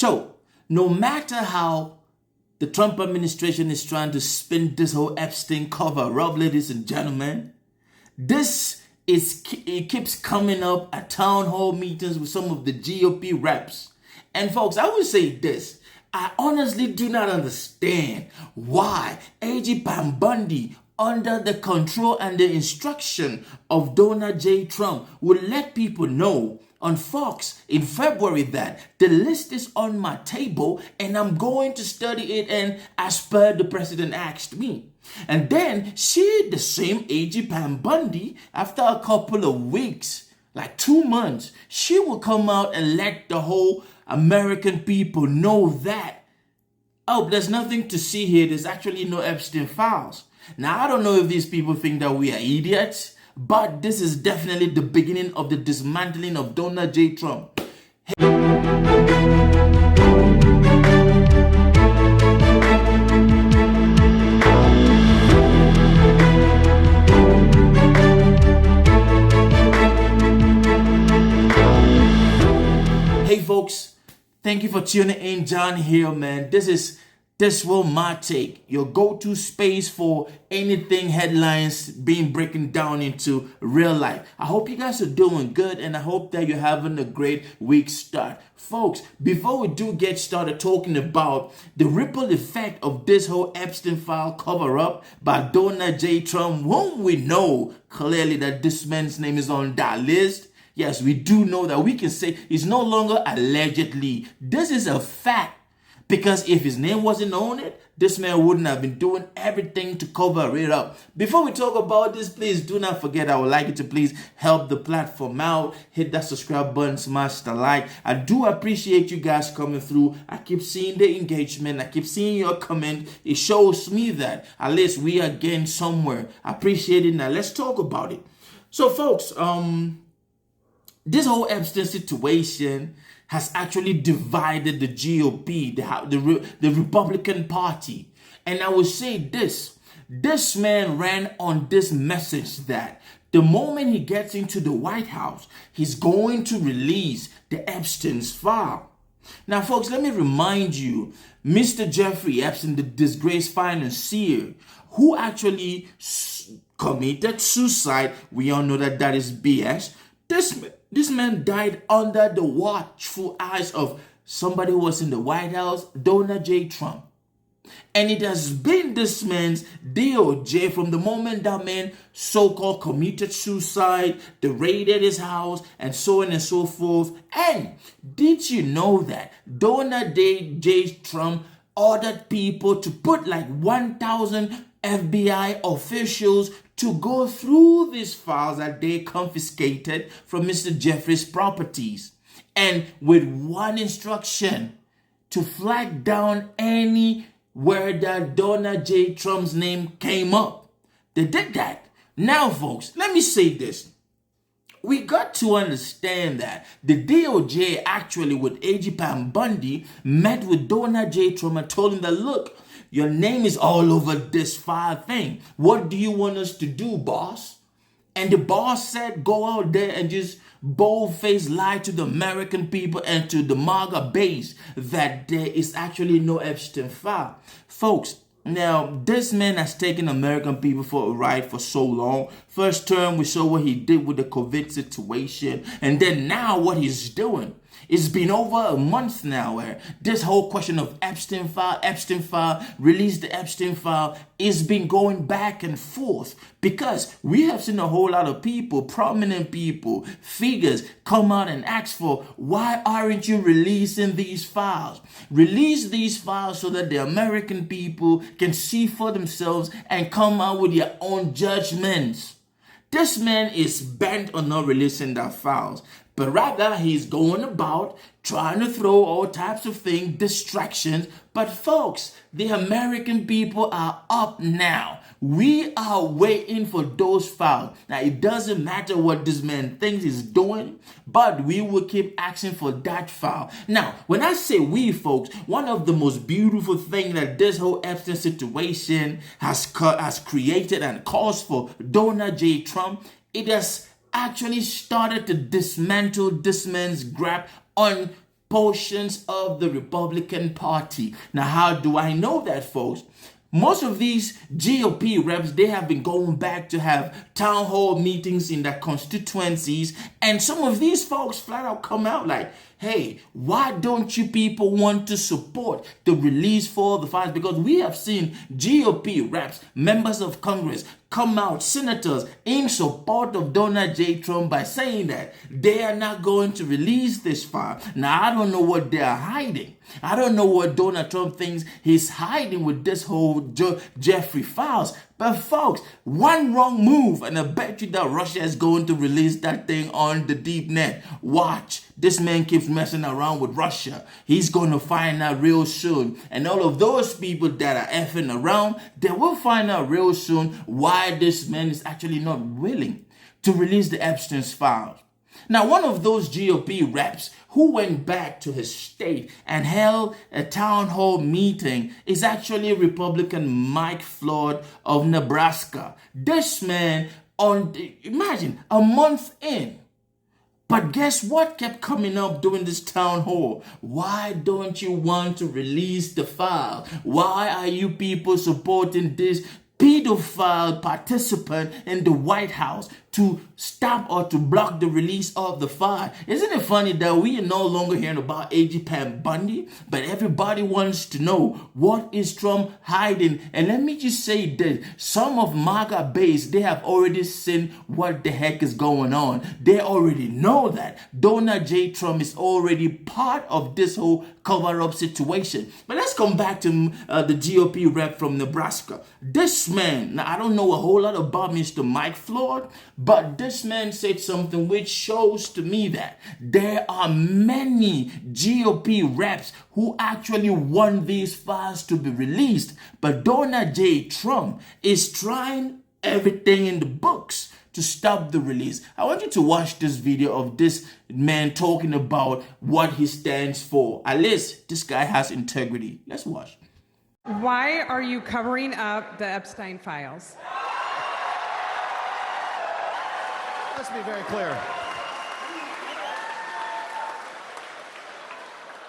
So, no matter how the Trump administration is trying to spin this whole Epstein cover-up, ladies and gentlemen, it keeps coming up at town hall meetings with some of the GOP reps. And folks, I would say this. I honestly do not understand why A.G. Pam Bundy, under the control and the instruction of Donald J. Trump, would let people know on Fox in February that the list is on my table and I'm going to study it, and as per the president asked me. And then the same A.G. Pam Bundy, after a couple of weeks, like 2 months, she will come out and let the whole American people know that, oh, there's nothing to see here. There's actually no Epstein files. Now, I don't know if these people think that we are idiots, but this is definitely the beginning of the dismantling of Donald J. Trump. Hey folks, thank you for tuning in. John here, man. This will my take, your go-to space for anything headlines being broken down into real life. I hope you guys are doing good, and I hope that you're having a great week start. Folks, before we do get started talking about the ripple effect of this whole Epstein file cover-up by Donald J. Trump, won't we know clearly that this man's name is on that list? Yes, we do know that. We can say it's no longer allegedly. This is a fact. Because if his name wasn't on it, this man wouldn't have been doing everything to cover it up. Before we talk about this, please do not forget, I would like you to please help the platform out. Hit that subscribe button, smash the like. I do appreciate you guys coming through. I keep seeing the engagement. I keep seeing your comment. It shows me that at least we are getting somewhere. I appreciate it. Now let's talk about it. So folks, this whole Epstein situation has actually divided the GOP, the Republican Party. And I will say this man ran on this message that the moment he gets into the White House, he's going to release the Epstein's file. Now, folks, let me remind you, Mr. Jeffrey Epstein, the disgraced financier, who actually committed suicide, we all know that is BS. This man died under the watchful eyes of somebody who was in the White House, Donald J. Trump. And it has been this man's DOJ from the moment that man so-called committed suicide, they raided his house, and so on and so forth. And did you know that Donald J. Trump ordered people to put like 1,000 FBI officials to go through these files that they confiscated from Mr. Jeffrey's properties, and with one instruction, to flag down anywhere that Donald J. Trump's name came up. They did that. Now, folks, let me say this. We got to understand that the DOJ actually with A.G. Pam Bundy met with Donald J. Trump and told him that, look, your name is all over this file thing. What do you want us to do, boss? And the boss said, go out there and just bold-faced lie to the American people and to the MAGA base that there is actually no Epstein file. Folks, now this man has taken American people for a ride for so long. First term, we saw what he did with the COVID situation. And then now what he's doing. It's been over a month now where this whole question of Epstein file, release the Epstein file, is been going back and forth, because we have seen a whole lot of people, prominent people, figures come out and ask for, why aren't you releasing these files? Release these files so that the American people can see for themselves and come out with their own judgments. This man is bent on not releasing that files, but rather he's going about trying to throw all types of things, distractions. But folks, the American people are up now. We are waiting for those files. Now, it doesn't matter what this man thinks he's doing, but we will keep asking for that file. Now, when I say we, folks, one of the most beautiful things that this whole Epstein situation has created and caused for Donald J. Trump, it has actually started to dismantle this man's grab on portions of the Republican Party. Now, how do I know that, folks? Most of these GOP reps, they have been going back to have town hall meetings in their constituencies. And some of these folks flat out come out like, hey, why don't you people want to support the release for the files? Because we have seen GOP reps, members of Congress, come out, senators, in support of Donald J. Trump by saying that they are not going to release this file. Now, I don't know what they are hiding. I don't know what Donald Trump thinks he's hiding with this whole Jeffrey files. But folks, one wrong move and I bet you that Russia is going to release that thing on the deep net. Watch. This man keeps messing around with Russia. He's going to find out real soon. And all of those people that are effing around, they will find out real soon why this man is actually not willing to release the Epstein's files. Now, one of those GOP reps who went back to his state and held a town hall meeting is actually Republican Mike Flood of Nebraska. This man, imagine, a month in. But guess what kept coming up during this town hall? Why don't you want to release the file? Why are you people supporting this pedophile participant in the White House to stop or to block the release of the file? Isn't it funny that we are no longer hearing about A.G. Pam Bundy, but everybody wants to know what is Trump hiding? And let me just say this, some of MAGA base, they have already seen what the heck is going on. They already know that Donald J. Trump is already part of this whole cover-up situation. But let's come back to the GOP rep from Nebraska. This man, now I don't know a whole lot about Mr. Mike Flood, but this man said something which shows to me that there are many GOP reps who actually want these files to be released. But Donald J. Trump is trying everything in the books to stop the release. I want you to watch this video of this man talking about what he stands for. At least this guy has integrity. Let's watch. Why are you covering up the Epstein files? Let's be very clear.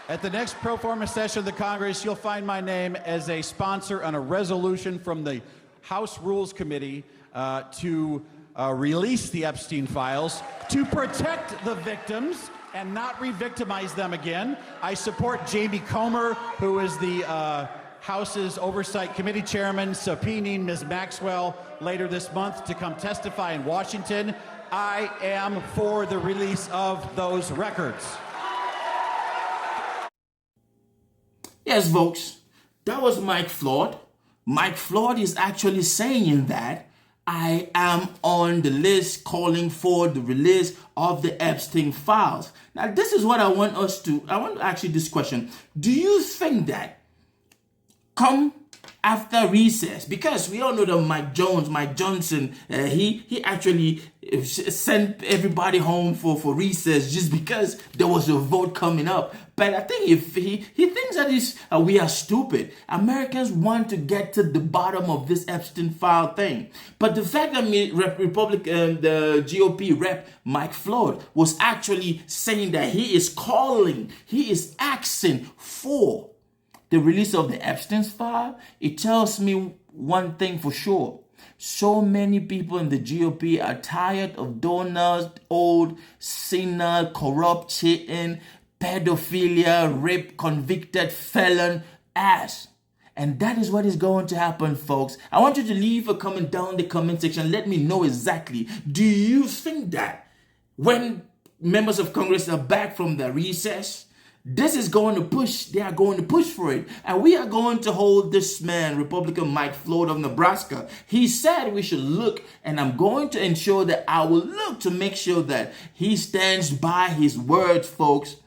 At the next pro forma session of the Congress, you'll find my name as a sponsor on a resolution from the House Rules Committee to release the Epstein files to protect the victims and not re-victimize them again. I support Jamie Comer, who is the House's Oversight Committee Chairman, subpoenaing Ms. Maxwell later this month to come testify in Washington. I am for the release of those records. Yes, folks, that was Mike Flood. Mike Flood is actually saying that I am on the list calling for the release of the Epstein files. Now, this is what I want to ask you this question. Do you think that come after recess, because we all know that Mike Johnson, he actually sent everybody home for recess just because there was a vote coming up. But I think if he thinks that we are stupid. Americans want to get to the bottom of this Epstein file thing. But the fact that the GOP rep Mike Flood was actually saying that he is asking for the release of the Epstein's file, it tells me one thing for sure. So many people in the GOP are tired of Donald's old, senile, corrupt, cheating, pedophilia, rape, convicted felon ass. And that is what is going to happen, folks. I want you to leave a comment down in the comment section. Let me know exactly. Do you think that when members of Congress are back from the recess, this is going to push, they are going to push for it. And we are going to hold this man, Republican Mike Flood of Nebraska. He said we should look, and I'm going to ensure that I will look to make sure that he stands by his words, folks.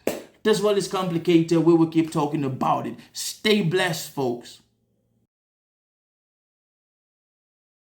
This world is complicated. We will keep talking about it. Stay blessed, folks.